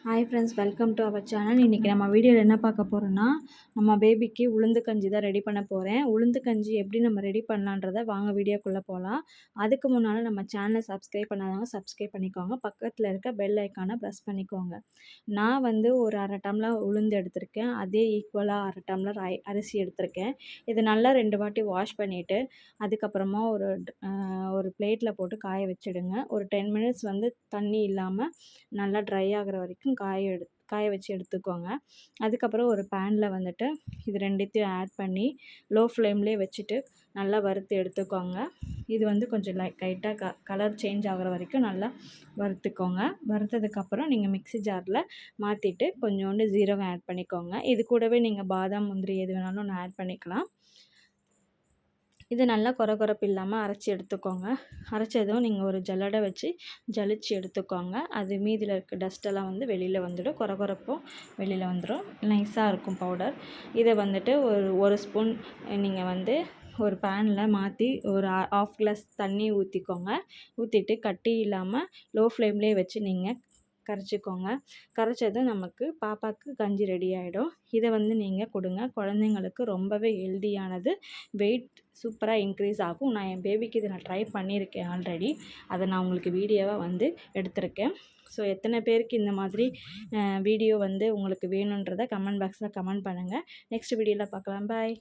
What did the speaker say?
Hi friends, welcome to our channel. இன்றைக்கி நம்ம வீடியோவில் என்ன பார்க்க போகிறோன்னா, நம்ம பேபிக்கு உளுந்து கஞ்சி தான் ரெடி பண்ண போகிறேன். உளுந்து கஞ்சி எப்படி நம்ம ரெடி பண்ணலான்றதை வாங்க வீடியோக்குள்ளே போகலாம். அதுக்கு முன்னால் நம்ம சேனலை சப்ஸ்கிரைப் பண்ணாதவங்க சப்ஸ்கிரைப் பண்ணிக்கோங்க. பக்கத்தில் இருக்க பெல் ஐக்கானை ப்ரெஸ் பண்ணிக்கோங்க. நான் ஒரு அரை டம்ளர் உளுந்து எடுத்திருக்கேன். அதே ஈக்குவலாக அரை டம்ளர் அரிசி எடுத்திருக்கேன். இது நல்லா 2 வாட்டி வாஷ் பண்ணிவிட்டு அதுக்கப்புறமா ஒரு பிளேட்டில் போட்டு காய வச்சுடுங்க. ஒரு 10 மினிட்ஸ் தண்ணி இல்லாமல் நல்லா ட்ரை ஆகிற வரைக்கும் காய வச்சு எடுத்துக்கோங்க. அதுக்கப்புறம் ஒரு பேனில் இது ரெண்டுத்தையும் ஆட் பண்ணி லோ ஃப்ளேம்லேயே வச்சுட்டு நல்லா வறுத்து எடுத்துக்கோங்க. இது கொஞ்சம் லைட்டாக கலர் சேஞ்ச் ஆகிற வரைக்கும் நல்லா வறுத்துக்கோங்க. வறுத்ததுக்கப்புறம் நீங்கள் மிக்ஸி ஜாரில் மாற்றிட்டு கொஞ்சோண்டு ஜீரகம் ஆட் பண்ணிக்கோங்க. இது கூடவே நீங்கள் பாதாம், முந்திரி எது வேணாலும் ஆட் பண்ணிக்கலாம். இது நல்லா கொரகொரப்பு இல்லாமல் அரைச்சி எடுத்துக்கோங்க. அரைச்சதும் நீங்கள் ஒரு ஜல்லடை வச்சு ஜலிச்சு எடுத்துக்கோங்க. அது மீதியில் இருக்க டஸ்ட்டெல்லாம் வெளியில் வந்துடும். கொரகொரப்பும் வெளியில் வந்துடும். நைஸாக இருக்கும் பவுடர். இதை ஒரு ஸ்பூன் நீங்கள் ஒரு பேனில் மாற்றி ஒரு 1/2 கிளாஸ் தண்ணி ஊற்றிக்கோங்க. ஊற்றிட்டு கட்டி இல்லாமல் லோ ஃப்ளேம்லேயே வச்சு நீங்கள் கரைச்சிக்கோங்க. கரைச்சதும் நமக்கு பாப்பாவுக்கு கஞ்சி ரெடி ஆகிடும். இதை நீங்கள் கொடுங்க. குழந்தைங்களுக்கு ரொம்பவே ஹெல்தியானது. வெயிட் சூப்பராக இன்க்ரீஸ் ஆகும். நான் என் பேபிக்கு இதை ட்ரை பண்ணியிருக்கேன் ஆல்ரெடி. அதை நான் உங்களுக்கு வீடியோவாக எடுத்திருக்கேன். ஸோ எத்தனை பேருக்கு இந்த மாதிரி வீடியோ உங்களுக்கு வேணுன்றதை கமெண்ட் பாக்ஸில் கமெண்ட் பண்ணுங்கள். நெக்ஸ்ட் வீடியோவில் பார்க்கலாம். பாய்.